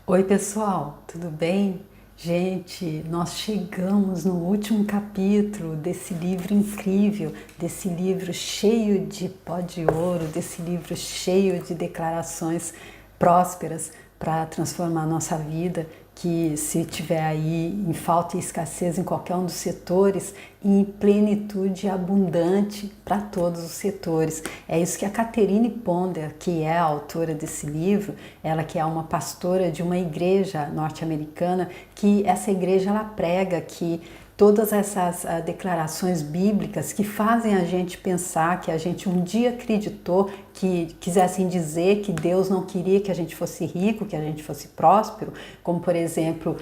Oi pessoal, tudo bem? Gente, nós chegamos no último capítulo desse livro incrível, desse livro cheio de pó de ouro, desse livro cheio de declarações prósperas para transformar a nossa vida, que se tiver aí em falta e escassez em qualquer um dos setores, em plenitude abundante para todos os setores. É isso que a Catherine Ponder, que é a autora desse livro, ela que é uma pastora de uma igreja norte-americana, que essa igreja ela prega que todas essas declarações bíblicas que fazem a gente pensar, que a gente um dia acreditou, que quisessem dizer que Deus não queria que a gente fosse rico, que a gente fosse próspero, como por exemplo,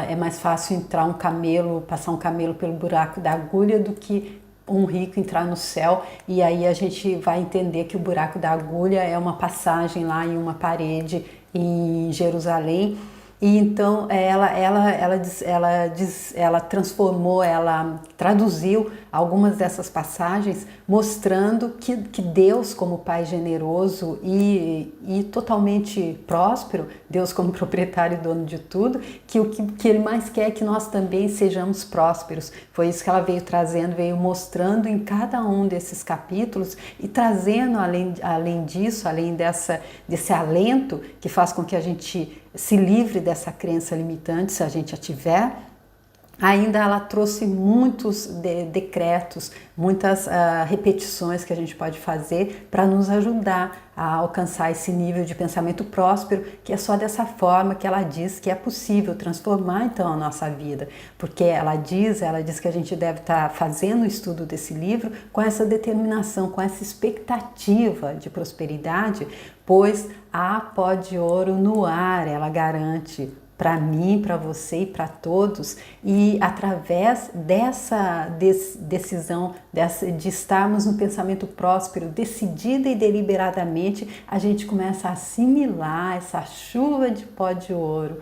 é mais fácil entrar um camelo, passar um camelo pelo buraco da agulha do que um rico entrar no céu, e aí a gente vai entender que o buraco da agulha é uma passagem lá em uma parede em Jerusalém. E então ela transformou, ela traduziu algumas dessas passagens, mostrando que Deus, como Pai generoso e totalmente próspero, Deus como proprietário e dono de tudo, que o que Ele mais quer é que nós também sejamos prósperos. Foi isso que ela veio trazendo, veio mostrando em cada um desses capítulos e trazendo, além disso, além desse alento que faz com que a gente se livre dessa crença limitante, se a gente a tiver. Ainda ela trouxe muitos decretos, muitas repetições que a gente pode fazer para nos ajudar a alcançar esse nível de pensamento próspero, que é só dessa forma que ela diz que é possível transformar então a nossa vida, porque ela diz que a gente deve estar fazendo o estudo desse livro com essa determinação, com essa expectativa de prosperidade, pois há pó de ouro no ar, ela garante, para mim, para você e para todos, e através dessa decisão, de estarmos no pensamento próspero, decidida e deliberadamente, a gente começa a assimilar essa chuva de pó de ouro.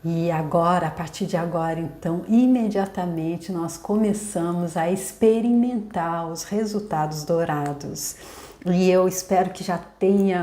E agora, a partir de agora, então, imediatamente nós começamos a experimentar os resultados dourados. E eu espero que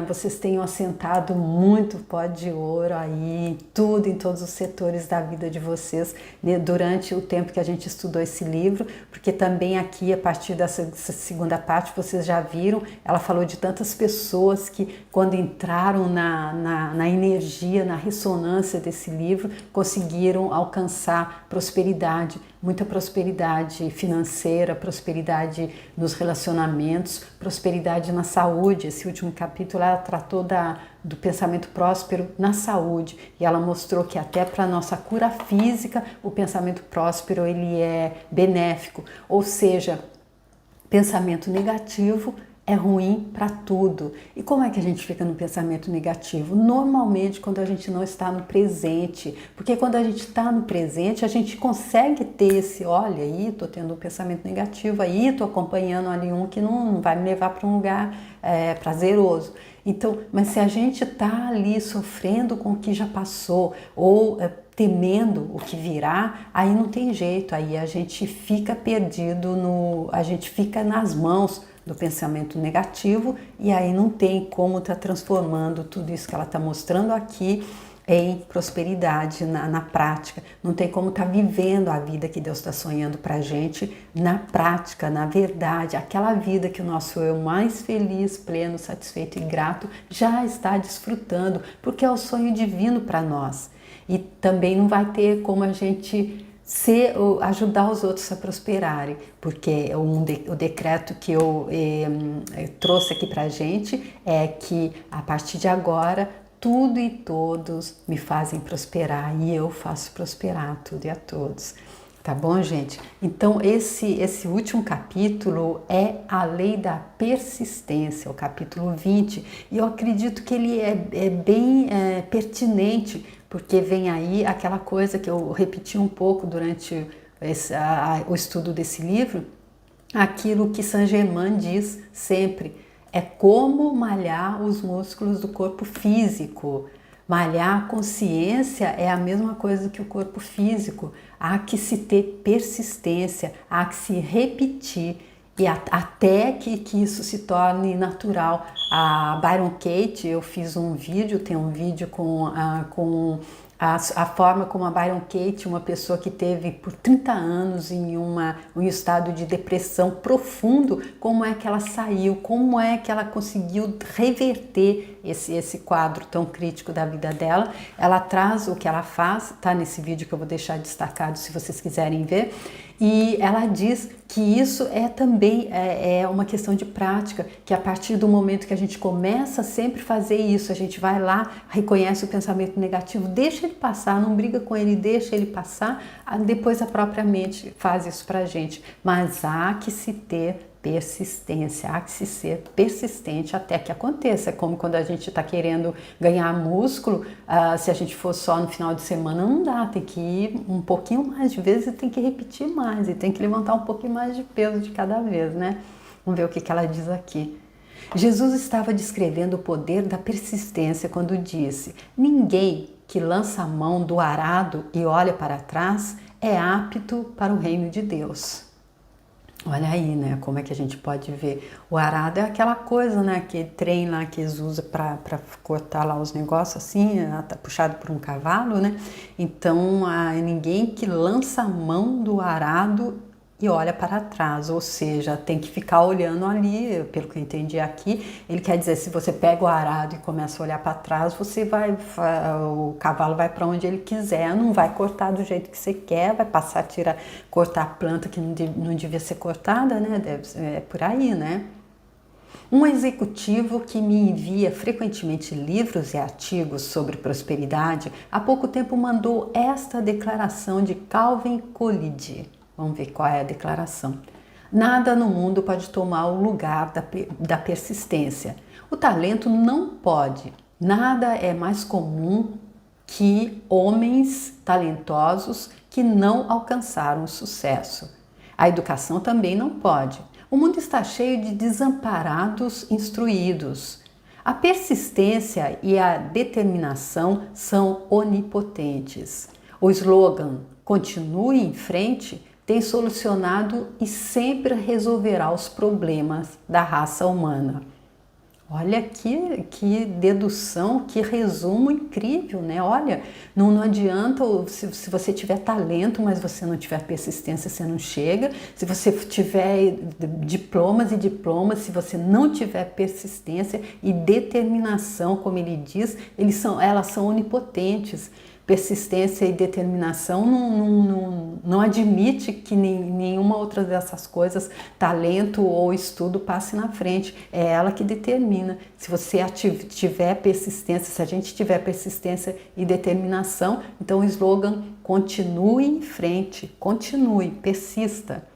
vocês tenham assentado muito pó de ouro aí, tudo, em todos os setores da vida de vocês, né, durante o tempo que a gente estudou esse livro, porque também aqui, a partir dessa segunda parte, vocês já viram, ela falou de tantas pessoas que, quando entraram na energia, na ressonância desse livro, conseguiram alcançar prosperidade, muita prosperidade financeira, prosperidade nos relacionamentos, prosperidade na saúde. Esse último capítulo ela tratou do pensamento próspero na saúde, e ela mostrou que até para a nossa cura física o pensamento próspero ele é benéfico, ou seja, pensamento negativo é ruim para tudo. E como é que a gente fica no pensamento negativo? Normalmente quando a gente não está no presente, porque quando a gente está no presente a gente consegue ter olha aí, tô tendo um pensamento negativo, aí tô acompanhando ali um que não vai me levar para um lugar prazeroso. Então, mas se a gente está ali sofrendo com o que já passou, ou temendo o que virá, aí não tem jeito, aí a gente fica perdido, a gente fica nas mãos do pensamento negativo, e aí não tem como estar transformando tudo isso que ela está mostrando aqui em prosperidade na prática. Não tem como estar vivendo a vida que Deus está sonhando para a gente na prática, na verdade, aquela vida que o nosso eu mais feliz, pleno, satisfeito e grato já está desfrutando, porque é o sonho divino para nós. E também não vai ter como a gente ajudar os outros a prosperarem, porque o decreto que eu trouxe aqui para a gente é que a partir de agora tudo e todos me fazem prosperar, e eu faço prosperar tudo e a todos. Tá bom, gente? Então esse último capítulo é a lei da persistência, o capítulo 20, e eu acredito que ele é bem pertinente, porque vem aí aquela coisa que eu repeti um pouco durante o estudo desse livro, aquilo que Saint-Germain diz sempre: é como malhar os músculos do corpo físico. Malhar a consciência é a mesma coisa que o corpo físico. Há que se ter persistência, há que se repetir. e até que isso se torne natural. A Byron Katie, eu fiz um vídeo, tem um vídeo com a forma como a Byron Katie, uma pessoa que teve por 30 anos em um estado de depressão profundo, como é que ela saiu, como é que ela conseguiu reverter esse quadro tão crítico da vida dela. Ela traz o que ela faz, tá nesse vídeo que eu vou deixar destacado se vocês quiserem ver, e ela diz que isso também é uma questão de prática, que a partir do momento que a gente começa a sempre fazer isso, a gente vai lá, reconhece o pensamento negativo, deixa ele passar, não briga com ele, deixa ele passar, depois a própria mente faz isso pra gente. Mas há que se ter persistência, há que se ser persistente até que aconteça. É como quando a gente está querendo ganhar músculo, se a gente for só no final de semana, não dá, tem que ir um pouquinho mais de vezes e tem que repetir mais, e tem que levantar um pouquinho mais de peso de cada vez, né? Vamos ver o que ela diz aqui. Jesus estava descrevendo o poder da persistência quando disse: ninguém que lança a mão do arado e olha para trás é apto para o reino de Deus. Olha aí, né, como é que a gente pode ver. O arado é aquela coisa, né, que trem lá que eles usam para cortar lá os negócios assim, tá puxado por um cavalo, né? Então, ninguém que lança a mão do arado e olha para trás, ou seja, tem que ficar olhando ali, pelo que eu entendi aqui, ele quer dizer, se você pega o arado e começa a olhar para trás, o cavalo vai para onde ele quiser, não vai cortar do jeito que você quer, vai passar a cortar a planta que não devia ser cortada, né? É por aí, né? Um executivo que me envia frequentemente livros e artigos sobre prosperidade, há pouco tempo mandou esta declaração de Calvin Coolidge. Vamos ver qual é a declaração. Nada no mundo pode tomar o lugar da persistência. O talento não pode. Nada é mais comum que homens talentosos que não alcançaram o sucesso. A educação também não pode. O mundo está cheio de desamparados instruídos. A persistência e a determinação são onipotentes. O slogan "Continue em frente" tem solucionado e sempre resolverá os problemas da raça humana. Olha que dedução, que resumo incrível, né? Olha, não adianta se você tiver talento, mas você não tiver persistência, você não chega. Se você tiver diplomas e diplomas, se você não tiver persistência e determinação, como ele diz, elas são onipotentes. Persistência e determinação não admite que nenhuma outra dessas coisas, talento ou estudo, passe na frente. É ela que determina. Se você tiver persistência, se a gente tiver persistência e determinação, então o slogan "Continue em frente", continue, persista.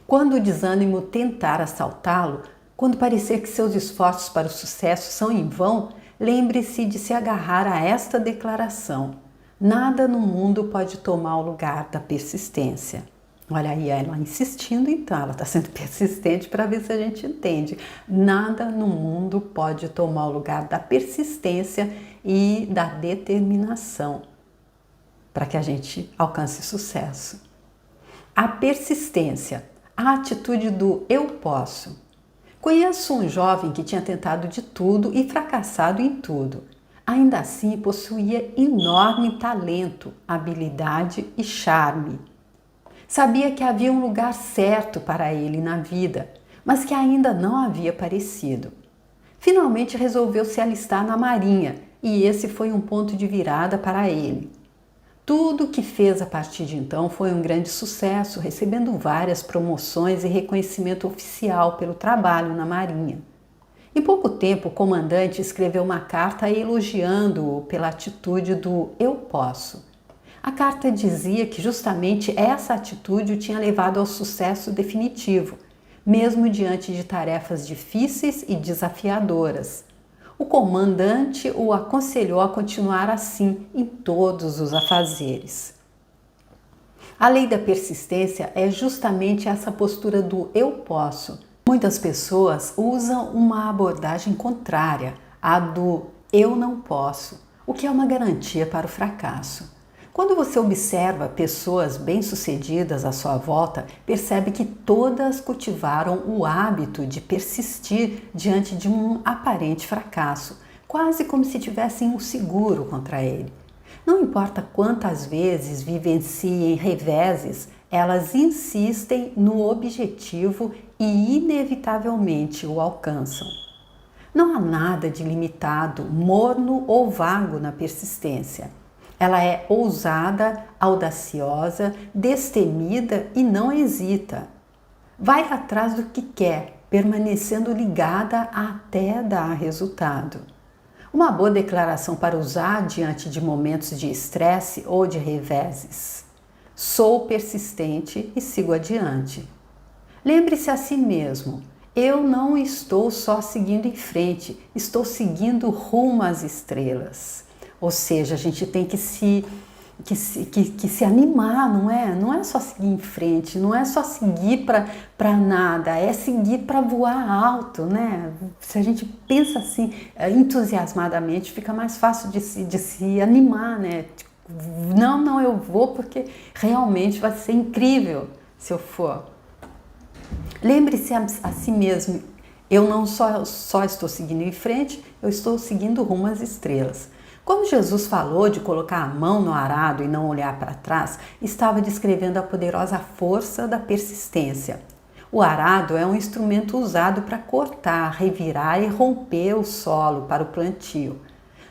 Quando o desânimo tentar assaltá-lo, quando parecer que seus esforços para o sucesso são em vão, lembre-se de se agarrar a esta declaração: nada no mundo pode tomar o lugar da persistência. Olha aí, ela insistindo, então, ela está sendo persistente para ver se a gente entende. Nada no mundo pode tomar o lugar da persistência e da determinação para que a gente alcance sucesso. A persistência, a atitude do "eu posso". Conheço um jovem que tinha tentado de tudo e fracassado em tudo. Ainda assim, possuía enorme talento, habilidade e charme. Sabia que havia um lugar certo para ele na vida, mas que ainda não havia aparecido. Finalmente resolveu se alistar na Marinha, e esse foi um ponto de virada para ele. Tudo o que fez a partir de então foi um grande sucesso, recebendo várias promoções e reconhecimento oficial pelo trabalho na Marinha. Em pouco tempo, o comandante escreveu uma carta elogiando-o pela atitude do "eu posso". A carta dizia que justamente essa atitude o tinha levado ao sucesso definitivo, mesmo diante de tarefas difíceis e desafiadoras. O comandante o aconselhou a continuar assim em todos os afazeres. A lei da persistência é justamente essa postura do "eu posso". Muitas pessoas usam uma abordagem contrária, a do "eu não posso", o que é uma garantia para o fracasso. Quando você observa pessoas bem-sucedidas à sua volta, percebe que todas cultivaram o hábito de persistir diante de um aparente fracasso, quase como se tivessem um seguro contra ele. Não importa quantas vezes vivenciem reveses, elas insistem no objetivo e inevitavelmente o alcançam. Não há nada de limitado, morno ou vago na persistência. Ela é ousada, audaciosa, destemida e não hesita. Vai atrás do que quer, permanecendo ligada até dar resultado. Uma boa declaração para usar diante de momentos de estresse ou de reveses. Sou persistente e sigo adiante. Lembre-se a si mesmo, eu não estou só seguindo em frente, estou seguindo rumo às estrelas. Ou seja, a gente tem que se animar, não é? Não é só seguir em frente, não é só seguir para nada, é seguir para voar alto, né? Se a gente pensa assim entusiasmadamente, fica mais fácil de se animar, né? Não, eu vou porque realmente vai ser incrível se eu for. Lembre-se a si mesmo, eu não só estou seguindo em frente, eu estou seguindo rumo às estrelas. Quando Jesus falou de colocar a mão no arado e não olhar para trás, estava descrevendo a poderosa força da persistência. O arado é um instrumento usado para cortar, revirar e romper o solo para o plantio.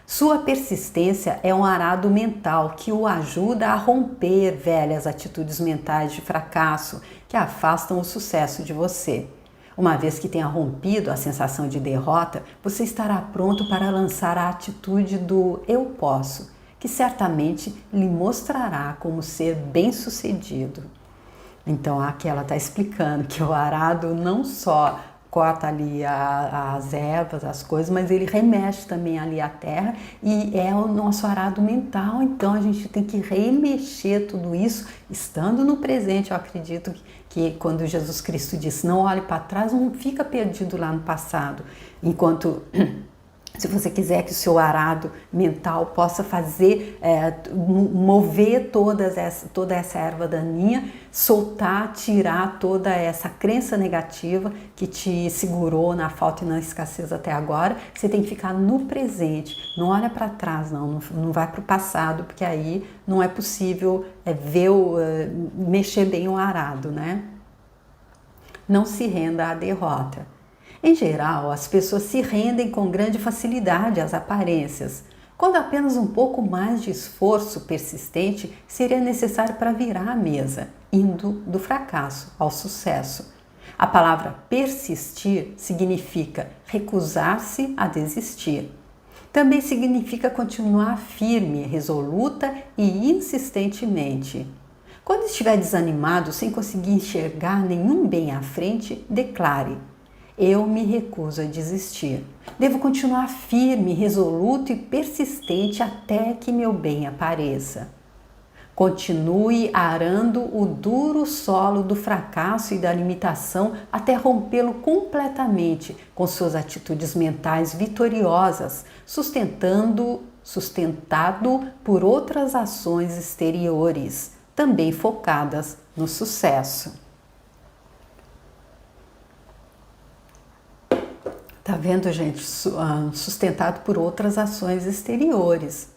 Sua persistência é um arado mental que o ajuda a romper velhas atitudes mentais de fracasso que afastam o sucesso de você. Uma vez que tenha rompido a sensação de derrota, você estará pronto para lançar a atitude do eu posso, que certamente lhe mostrará como ser bem-sucedido. Então aqui ela está explicando que o arado não só corta ali as ervas, as coisas, mas ele remexe também ali a terra e é o nosso arado mental. Então a gente tem que remexer tudo isso estando no presente. Eu acredito que quando Jesus Cristo disse não olhe para trás, não fica perdido lá no passado, enquanto se você quiser que o seu arado mental possa fazer, mover toda essa erva daninha, soltar, tirar toda essa crença negativa que te segurou na falta e na escassez até agora, você tem que ficar no presente. Não olha para trás, não vai para o passado, porque aí não é possível mexer bem o arado, né? Não se renda à derrota. Em geral, as pessoas se rendem com grande facilidade às aparências, quando apenas um pouco mais de esforço persistente seria necessário para virar a mesa, indo do fracasso ao sucesso. A palavra persistir significa recusar-se a desistir. Também significa continuar firme, resoluta e insistentemente. Quando estiver desanimado, sem conseguir enxergar nenhum bem à frente, declare: eu me recuso a desistir. Devo continuar firme, resoluto e persistente até que meu bem apareça. Continue arando o duro solo do fracasso e da limitação até rompê-lo completamente com suas atitudes mentais vitoriosas, sustentado por outras ações exteriores, também focadas no sucesso. Tá vendo, gente? Sustentado por outras ações exteriores,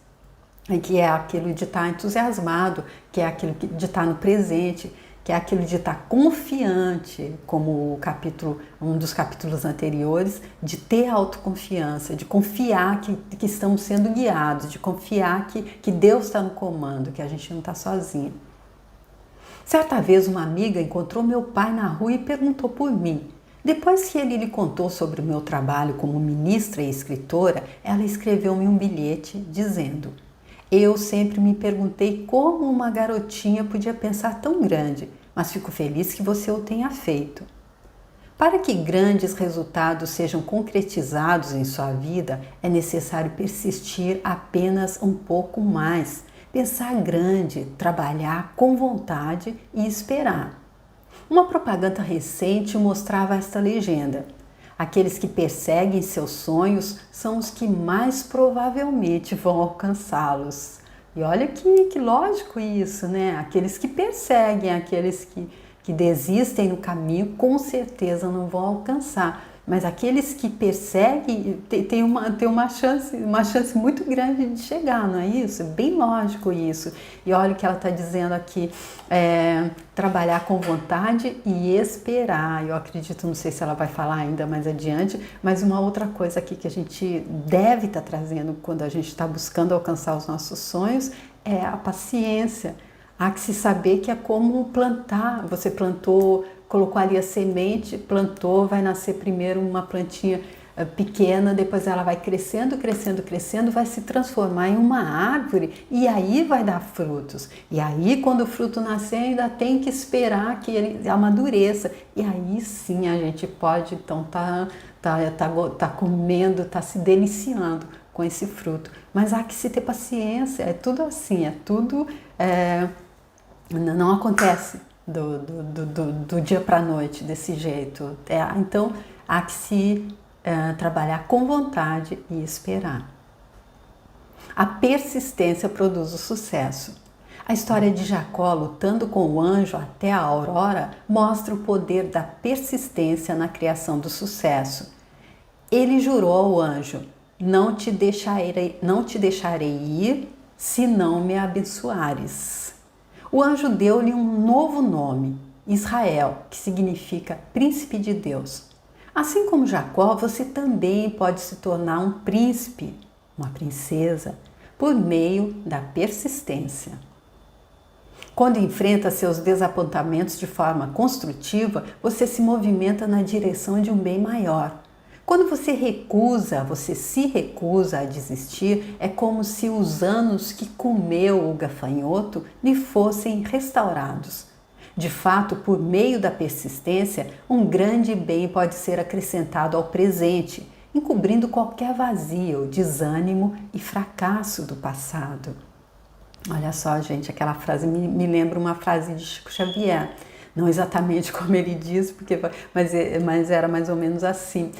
que é aquilo de estar entusiasmado, que é aquilo de estar no presente, que é aquilo de estar confiante, como um dos capítulos anteriores, de ter autoconfiança, de confiar que estamos sendo guiados, de confiar que Deus está no comando, que a gente não está sozinho. Certa vez uma amiga encontrou meu pai na rua e perguntou por mim. Depois que ele lhe contou sobre o meu trabalho como ministra e escritora, ela escreveu-me um bilhete dizendo: eu sempre me perguntei como uma garotinha podia pensar tão grande, mas fico feliz que você o tenha feito. Para que grandes resultados sejam concretizados em sua vida, é necessário persistir apenas um pouco mais, pensar grande, trabalhar com vontade e esperar. Uma propaganda recente mostrava esta legenda: aqueles que perseguem seus sonhos são os que mais provavelmente vão alcançá-los. E olha que lógico isso, né? Aqueles que perseguem, aqueles que desistem no caminho, com certeza não vão alcançar. Mas aqueles que perseguem tem uma chance muito grande de chegar, não é isso? É bem lógico isso. E olha o que ela está dizendo aqui, trabalhar com vontade e esperar. Eu acredito, não sei se ela vai falar ainda mais adiante, mas uma outra coisa aqui que a gente deve estar trazendo quando a gente está buscando alcançar os nossos sonhos é a paciência. Há que se saber que é como plantar. Você plantou, colocou ali a semente, plantou, vai nascer primeiro uma plantinha pequena, depois ela vai crescendo, crescendo, crescendo, vai se transformar em uma árvore e aí vai dar frutos. E aí, quando o fruto nascer, ainda tem que esperar que ele amadureça. E aí sim a gente pode, então, tá comendo, tá se deliciando com esse fruto. Mas há que se ter paciência, é tudo assim, não acontece do dia para a noite desse jeito. Então, há que se trabalhar com vontade e esperar. A persistência produz o sucesso. A história de Jacó lutando com o anjo até a aurora mostra o poder da persistência na criação do sucesso. Ele jurou ao anjo: não te deixarei ir se não me abençoares. O anjo deu-lhe um novo nome, Israel, que significa príncipe de Deus. Assim como Jacó, você também pode se tornar um príncipe, uma princesa, por meio da persistência. Quando enfrenta seus desapontamentos de forma construtiva, você se movimenta na direção de um bem maior. Quando você se recusa a desistir, é como se os anos que comeu o gafanhoto lhe fossem restaurados. De fato, por meio da persistência, um grande bem pode ser acrescentado ao presente, encobrindo qualquer vazio, desânimo e fracasso do passado. Olha só, gente, aquela frase me lembra uma frase de Chico Xavier. Não exatamente como ele diz, mas era mais ou menos assim.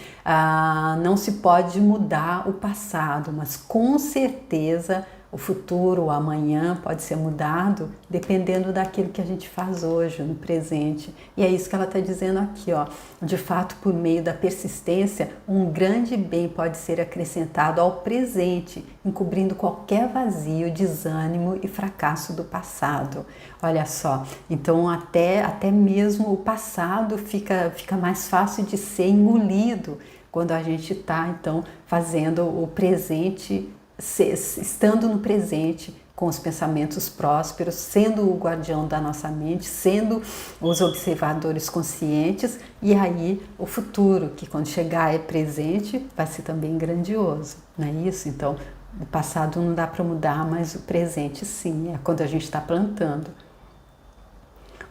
Não se pode mudar o passado, mas com certeza o futuro, o amanhã pode ser mudado dependendo daquilo que a gente faz hoje, no presente. E é isso que ela está dizendo aqui, ó. De fato, por meio da persistência, um grande bem pode ser acrescentado ao presente, encobrindo qualquer vazio, desânimo e fracasso do passado. Olha só, então até mesmo o passado fica mais fácil de ser engolido quando a gente está, então, fazendo o presente, estando no presente com os pensamentos prósperos, sendo o guardião da nossa mente, sendo os observadores conscientes, e aí o futuro, que quando chegar é presente, vai ser também grandioso, não é isso? Então, o passado não dá para mudar, mas o presente sim, é quando a gente está plantando.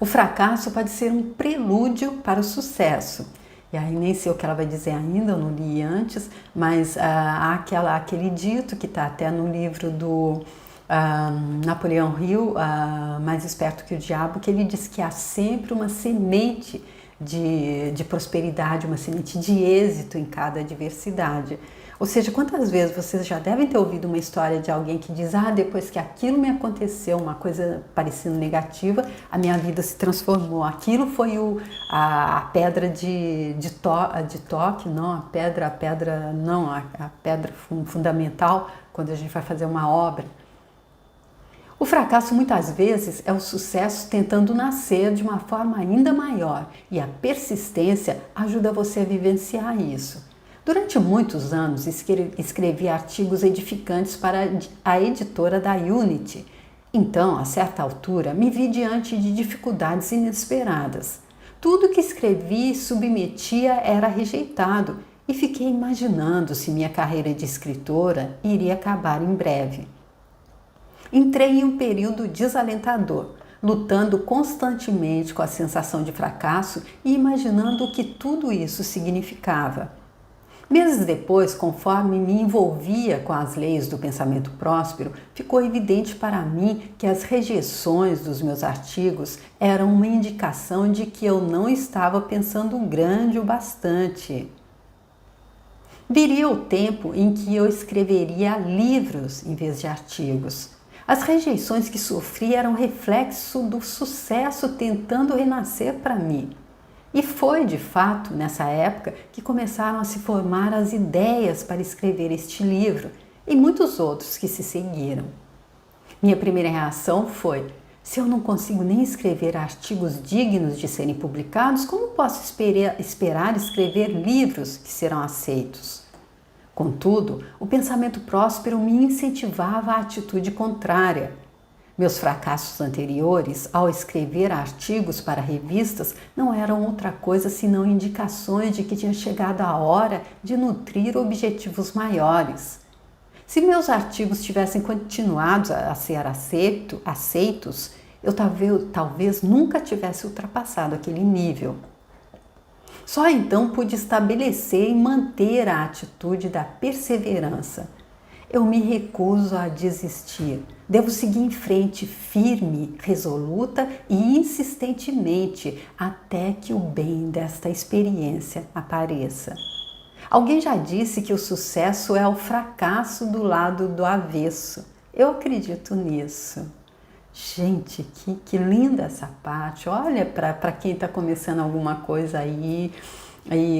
O fracasso pode ser um prelúdio para o sucesso. E aí nem sei o que ela vai dizer ainda, eu não li antes, mas há aquele dito que está até no livro do Napoleão Hill, Mais Esperto que o Diabo, que ele diz que há sempre uma semente de prosperidade, uma semente de êxito em cada adversidade. Ou seja, quantas vezes vocês já devem ter ouvido uma história de alguém que diz: depois que aquilo me aconteceu, uma coisa parecendo negativa, a minha vida se transformou. Aquilo foi a pedra de toque, não, a pedra fundamental quando a gente vai fazer uma obra. O fracasso muitas vezes é o sucesso tentando nascer de uma forma ainda maior, e a persistência ajuda você a vivenciar isso. Durante muitos anos escrevi artigos edificantes para a editora da Unity. Então, a certa altura, me vi diante de dificuldades inesperadas. Tudo que escrevi e submetia era rejeitado e fiquei imaginando se minha carreira de escritora iria acabar em breve. Entrei em um período desalentador, lutando constantemente com a sensação de fracasso e imaginando o que tudo isso significava. Meses depois, conforme me envolvia com as leis do pensamento próspero, ficou evidente para mim que as rejeições dos meus artigos eram uma indicação de que eu não estava pensando grande o bastante. Viria o tempo em que eu escreveria livros em vez de artigos. As rejeições que sofri eram reflexo do sucesso tentando renascer para mim. E foi, de fato, nessa época que começaram a se formar as ideias para escrever este livro e muitos outros que se seguiram. Minha primeira reação foi: se eu não consigo nem escrever artigos dignos de serem publicados, como posso esperar escrever livros que serão aceitos? Contudo, o pensamento próspero me incentivava à atitude contrária. Meus fracassos anteriores, ao escrever artigos para revistas, não eram outra coisa senão indicações de que tinha chegado a hora de nutrir objetivos maiores. Se meus artigos tivessem continuado a ser aceitos, eu talvez nunca tivesse ultrapassado aquele nível. Só então pude estabelecer e manter a atitude da perseverança. Eu me recuso a desistir. Devo seguir em frente, firme, resoluta e insistentemente, até que o bem desta experiência apareça. Alguém já disse que o sucesso é o fracasso do lado do avesso. Eu acredito nisso. Gente, que linda essa parte. Olha para quem está começando alguma coisa aí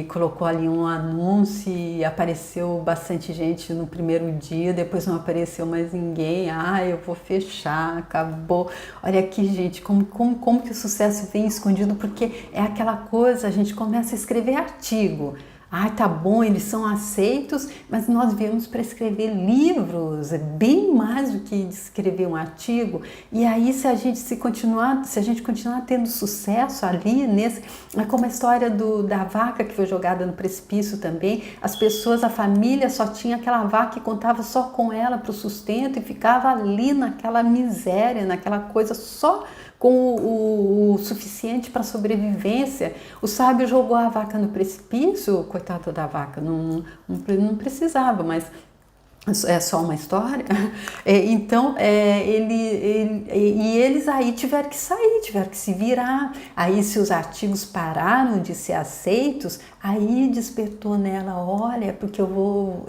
colocou ali um anúncio e apareceu bastante gente no primeiro dia, depois não apareceu mais ninguém. Eu vou fechar, acabou. Olha aqui, gente, como que o sucesso vem escondido, porque é aquela coisa, a gente começa a escrever artigo. Tá bom, eles são aceitos, mas nós viemos para escrever livros, é bem mais do que escrever um artigo. E aí, se a gente continuar tendo sucesso ali, é como a história da vaca que foi jogada no precipício também. As pessoas, a família só tinha aquela vaca e contava só com ela para o sustento e ficava ali naquela miséria, naquela coisa só com o suficiente para sobrevivência. O sábio jogou a vaca no precipício, coitado da vaca, não precisava, mas é só uma história. Então, eles aí tiveram que sair, tiveram que se virar. Aí, se os artigos pararam de ser aceitos, aí despertou nela: olha, porque eu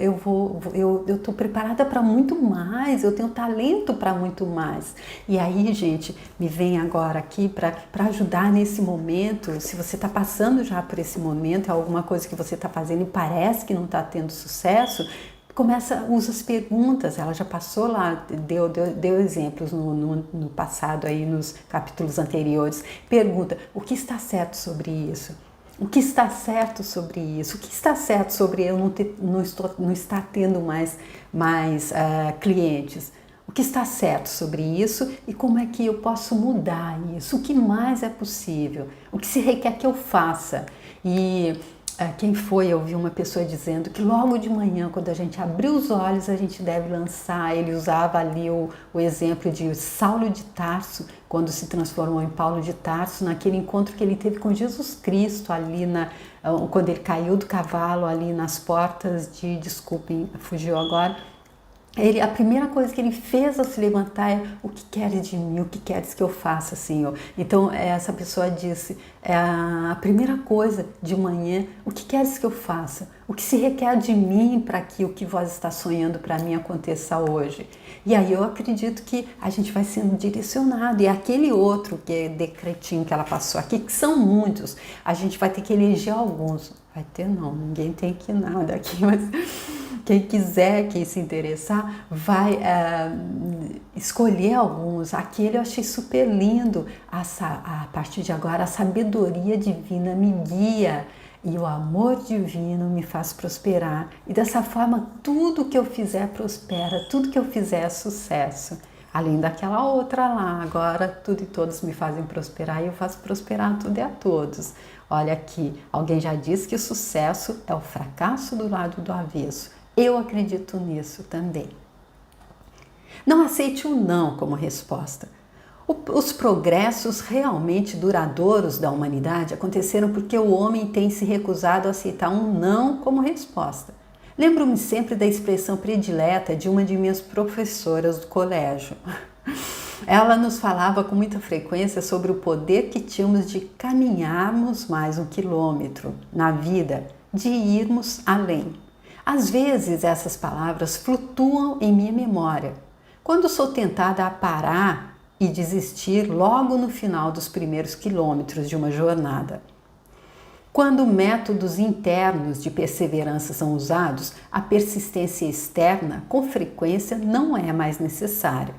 estou preparada para muito mais, eu tenho talento para muito mais. E aí, gente, me vem agora aqui para ajudar nesse momento. Se você está passando já por esse momento, é alguma coisa que você está fazendo e parece que não está tendo sucesso, usa as perguntas. Ela já passou lá, deu exemplos no passado, aí nos capítulos anteriores. Pergunta: o que está certo sobre isso? O que está certo sobre isso? O que está certo sobre eu não estar tendo mais clientes? O que está certo sobre isso e como é que eu posso mudar isso? O que mais é possível? O que se requer que eu faça? E eu vi uma pessoa dizendo que logo de manhã, quando a gente abrir os olhos, a gente deve lançar. Ele usava ali o exemplo de Saulo de Tarso, quando se transformou em Paulo de Tarso, naquele encontro que ele teve com Jesus Cristo, ali quando ele caiu do cavalo, ali nas portas desculpem, fugiu agora. A primeira coisa que ele fez ao se levantar é: o que queres de mim? O que queres que eu faça, Senhor? Então, essa pessoa disse, a primeira coisa de manhã: o que queres que eu faça? O que se requer de mim para que o que vós está sonhando para mim aconteça hoje? E aí eu acredito que a gente vai sendo direcionado. E aquele outro decretinho que ela passou aqui, que são muitos, a gente vai ter que eleger alguns. Vai ter não, ninguém tem que nada aqui, mas quem quiser, quem se interessar, vai escolher alguns. Aquele eu achei super lindo. A partir de agora, a sabedoria divina me guia e o amor divino me faz prosperar. E dessa forma, tudo que eu fizer prospera, tudo que eu fizer é sucesso. Além daquela outra lá, agora tudo e todos me fazem prosperar e eu faço prosperar tudo e a todos. Olha aqui, alguém já disse que o sucesso é o fracasso do lado do avesso. Eu acredito nisso também. Não aceite o não como resposta. Os progressos realmente duradouros da humanidade aconteceram porque o homem tem se recusado a aceitar um não como resposta. Lembro-me sempre da expressão predileta de uma de minhas professoras do colégio. Ela nos falava com muita frequência sobre o poder que tínhamos de caminharmos mais 1 quilômetro na vida, de irmos além. Às vezes essas palavras flutuam em minha memória, Quando sou tentada a parar e desistir logo no final dos primeiros quilômetros de uma jornada. Quando métodos internos de perseverança são usados, a persistência externa, com frequência, não é mais necessária.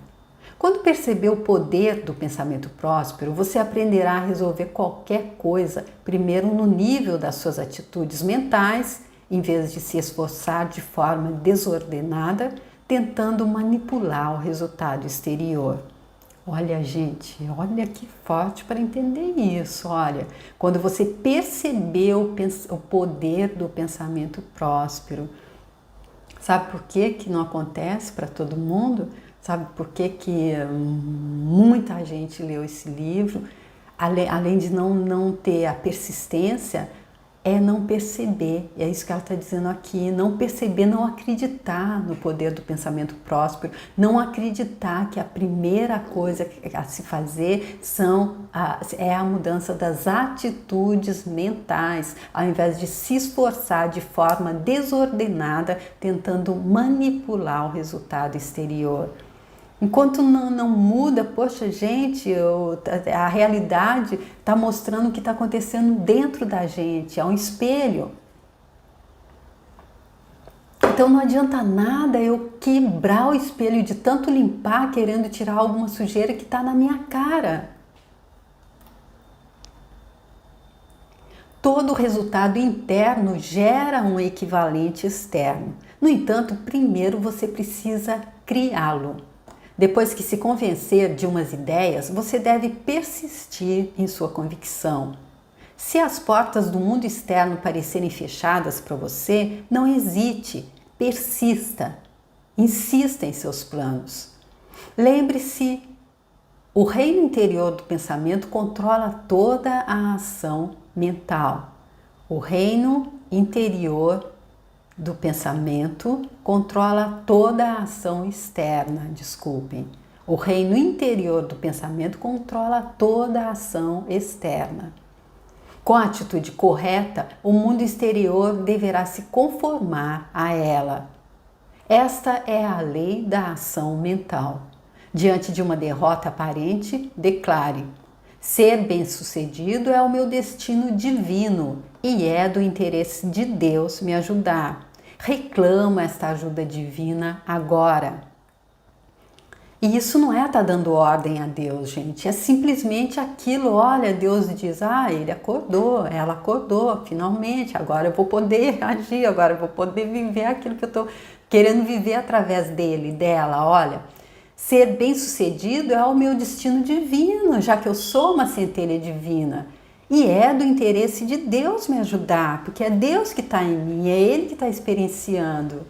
Quando perceber o poder do pensamento próspero, você aprenderá a resolver qualquer coisa, primeiro no nível das suas atitudes mentais, em vez de se esforçar de forma desordenada, tentando manipular o resultado exterior. Olha, gente, olha que forte para entender isso. Olha, quando você percebeu o poder do pensamento próspero, sabe por que não acontece para todo mundo? Sabe por que muita gente leu esse livro? Além de não ter a persistência, é não perceber, e é isso que ela está dizendo aqui, não perceber, não acreditar no poder do pensamento próspero, não acreditar que a primeira coisa a se fazer é a mudança das atitudes mentais, ao invés de se esforçar de forma desordenada, tentando manipular o resultado exterior. Enquanto não muda, poxa, gente, a realidade está mostrando o que está acontecendo dentro da gente, é um espelho. Então não adianta nada eu quebrar o espelho de tanto limpar, querendo tirar alguma sujeira que está na minha cara. Todo resultado interno gera um equivalente externo. No entanto, primeiro você precisa criá-lo. Depois que se convencer de umas ideias, você deve persistir em sua convicção. Se as portas do mundo externo parecerem fechadas para você, não hesite, persista, insista em seus planos. Lembre-se, o reino interior do pensamento controla toda a ação mental. O reino interior do pensamento controla toda a ação externa, desculpem. O reino interior do pensamento controla toda a ação externa. Com a atitude correta, o mundo exterior deverá se conformar a ela. Esta é a lei da ação mental. Diante de uma derrota aparente, declare: ser bem-sucedido é o meu destino divino e é do interesse de Deus me ajudar. Reclama esta ajuda divina agora. E isso não é estar dando ordem a Deus, gente. É simplesmente aquilo, olha, Deus diz, ele acordou, ela acordou, finalmente, agora eu vou poder agir, agora eu vou poder viver aquilo que eu estou querendo viver através dele, dela, olha. Ser bem-sucedido é o meu destino divino, já que eu sou uma centelha divina. E é do interesse de Deus me ajudar, porque é Deus que está em mim, é Ele que está experienciando.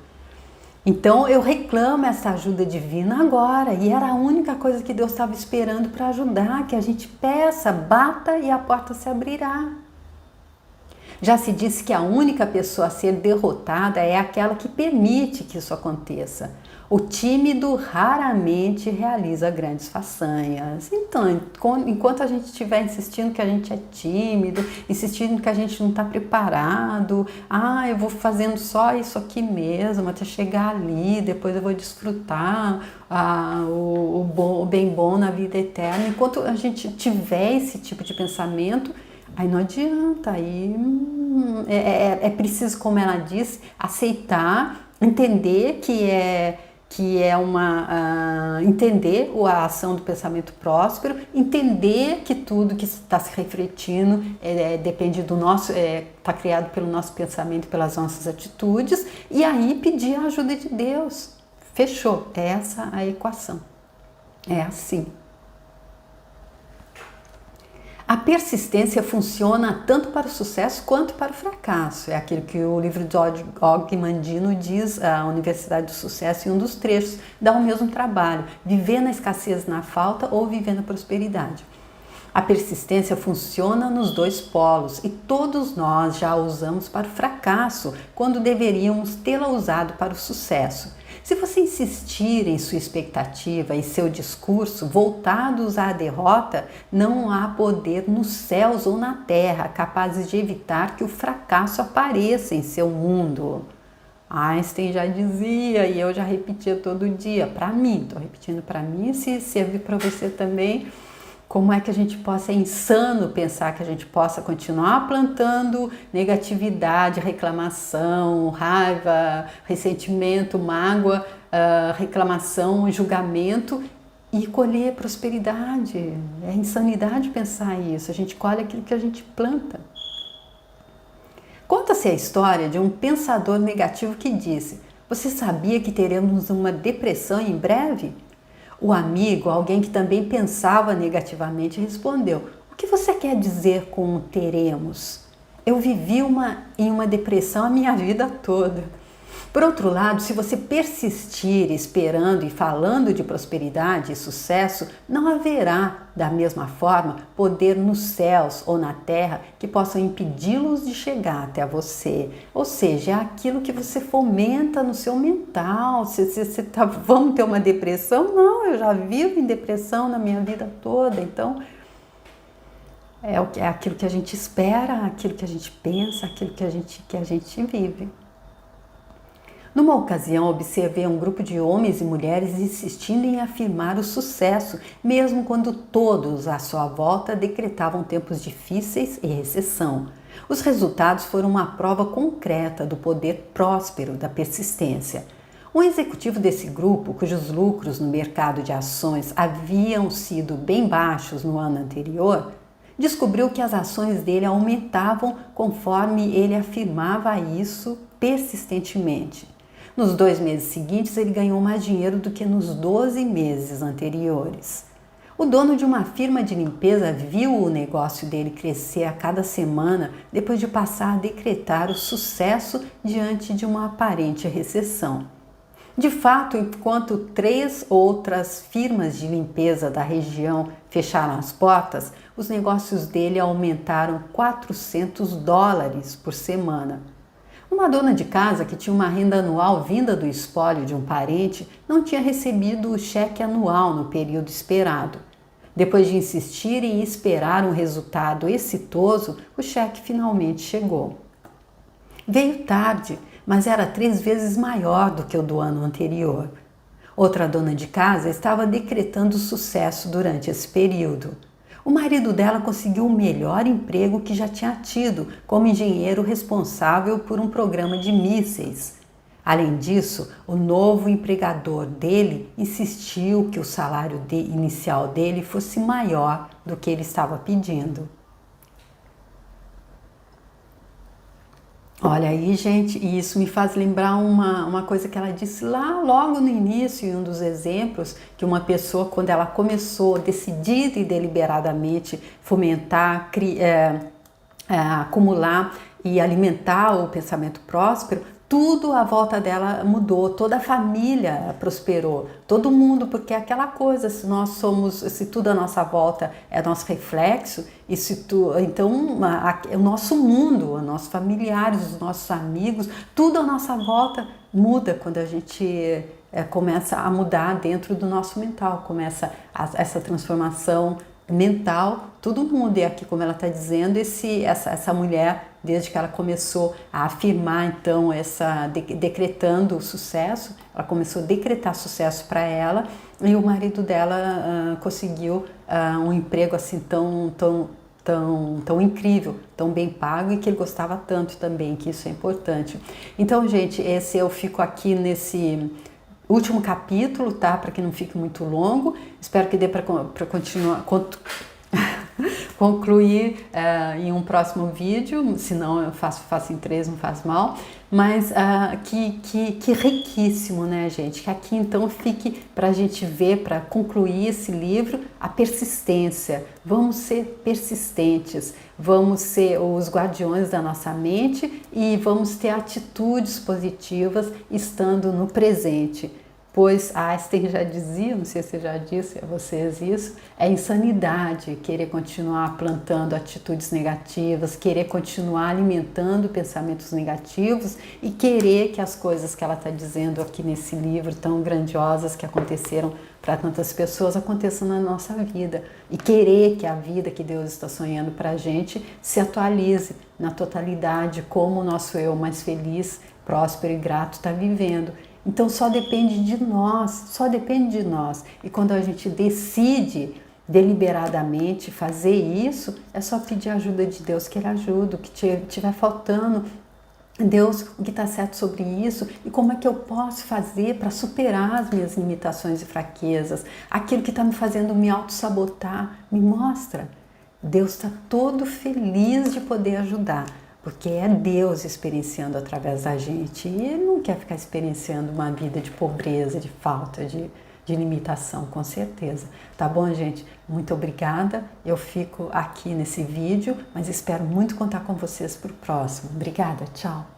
Então eu reclamo essa ajuda divina agora, e era a única coisa que Deus estava esperando para ajudar, que a gente peça, bata e a porta se abrirá. Já se disse que a única pessoa a ser derrotada é aquela que permite que isso aconteça. O tímido raramente realiza grandes façanhas. Então, enquanto a gente estiver insistindo que a gente é tímido, insistindo que a gente não está preparado, eu vou fazendo só isso aqui mesmo, até chegar ali, depois eu vou desfrutar o bem bom na vida eterna. Enquanto a gente tiver esse tipo de pensamento, aí não adianta, aí é preciso, como ela disse, aceitar, entender entender a ação do pensamento próspero, entender que tudo que está se refletindo depende do nosso, está criado pelo nosso pensamento, pelas nossas atitudes, e aí pedir a ajuda de Deus. Fechou, é essa a equação, é assim. A persistência funciona tanto para o sucesso quanto para o fracasso. É aquilo que o livro de Og Mandino diz, a Universidade do Sucesso, em um dos trechos, dá o mesmo trabalho, viver na escassez, na falta ou viver na prosperidade. A persistência funciona nos dois polos e todos nós já a usamos para o fracasso, quando deveríamos tê-la usado para o sucesso. Se você insistir em sua expectativa e seu discurso voltados à derrota, não há poder nos céus ou na terra capazes de evitar que o fracasso apareça em seu mundo. Einstein já dizia e eu já repetia todo dia, para mim, estou repetindo para mim, se servir para você também. Como é que a gente possa, é insano pensar que a gente possa continuar plantando negatividade, reclamação, raiva, ressentimento, mágoa, reclamação, julgamento e colher prosperidade. É insanidade pensar isso, a gente colhe aquilo que a gente planta. Conta-se a história de um pensador negativo que disse: "Você sabia que teremos uma depressão em breve?" O amigo, alguém que também pensava negativamente, respondeu: "O que você quer dizer com teremos? Eu vivi em uma depressão a minha vida toda." Por outro lado, se você persistir esperando e falando de prosperidade e sucesso, não haverá, da mesma forma, poder nos céus ou na terra que possam impedi-los de chegar até você. Ou seja, é aquilo que você fomenta no seu mental. Vamos ter uma depressão? Não, eu já vivo em depressão na minha vida toda. Então, é aquilo que a gente espera, aquilo que a gente pensa, aquilo que a gente vive. Numa ocasião, observei um grupo de homens e mulheres insistindo em afirmar o sucesso, mesmo quando todos à sua volta decretavam tempos difíceis e recessão. Os resultados foram uma prova concreta do poder próspero da persistência. Um executivo desse grupo, cujos lucros no mercado de ações haviam sido bem baixos no ano anterior, descobriu que as ações dele aumentavam conforme ele afirmava isso persistentemente. Nos 2 meses seguintes, ele ganhou mais dinheiro do que nos 12 meses anteriores. O dono de uma firma de limpeza viu o negócio dele crescer a cada semana depois de passar a decretar o sucesso diante de uma aparente recessão. De fato, enquanto 3 outras firmas de limpeza da região fecharam as portas, os negócios dele aumentaram $400 por semana. Uma dona de casa que tinha uma renda anual vinda do espólio de um parente não tinha recebido o cheque anual no período esperado. Depois de insistir e esperar um resultado exitoso, o cheque finalmente chegou. Veio tarde, mas era 3 vezes maior do que o do ano anterior. Outra dona de casa estava decretando sucesso durante esse período. O marido dela conseguiu o melhor emprego que já tinha tido, como engenheiro responsável por um programa de mísseis. Além disso, o novo empregador dele insistiu que o salário inicial dele fosse maior do que ele estava pedindo. Olha aí, gente, e isso me faz lembrar uma coisa que ela disse lá logo no início, em um dos exemplos, que uma pessoa, quando ela começou decidida e deliberadamente fomentar, acumular e alimentar o pensamento próspero, tudo à volta dela mudou, toda a família prosperou, todo mundo, porque é aquela coisa, se tudo à nossa volta é nosso reflexo, então o nosso mundo, os nossos familiares, os nossos amigos, tudo à nossa volta muda quando a gente começa a mudar dentro do nosso mental, começa essa transformação mental, tudo muda. E aqui, como ela está dizendo, essa mulher, desde que ela começou a afirmar, então, decretando o sucesso, ela começou a decretar sucesso para ela, e o marido dela conseguiu um emprego assim tão incrível, tão bem pago, e que ele gostava tanto também, que isso é importante. Então, gente, eu fico aqui nesse último capítulo, tá? Para que não fique muito longo. Espero que dê para continuar, concluir em um próximo vídeo. Se não, eu faço em 3, não faz mal. Mas que riquíssimo, né, gente? Que aqui então fique para a gente ver, para concluir esse livro, a persistência. Vamos ser persistentes, vamos ser os guardiões da nossa mente e vamos ter atitudes positivas estando no presente. Pois Einstein já dizia, não sei se já disse a vocês isso, é insanidade querer continuar plantando atitudes negativas, querer continuar alimentando pensamentos negativos e querer que as coisas que ela está dizendo aqui nesse livro tão grandiosas que aconteceram para tantas pessoas aconteçam na nossa vida. E querer que a vida que Deus está sonhando para a gente se atualize na totalidade como o nosso eu mais feliz próspero e grato está vivendo. Então só depende de nós, só depende de nós. E quando a gente decide deliberadamente fazer isso, é só pedir a ajuda de Deus, que Ele ajuda, o que estiver faltando. Deus, o que está certo sobre isso e como é que eu posso fazer para superar as minhas limitações e fraquezas, aquilo que está me fazendo me auto-sabotar, me mostra. Deus está todo feliz de poder ajudar, porque é Deus experienciando através da gente e Ele não quer ficar experienciando uma vida de pobreza, de falta, de limitação, com certeza. Tá bom, gente? Muito obrigada. Eu fico aqui nesse vídeo, mas espero muito contar com vocês para o próximo. Obrigada, tchau!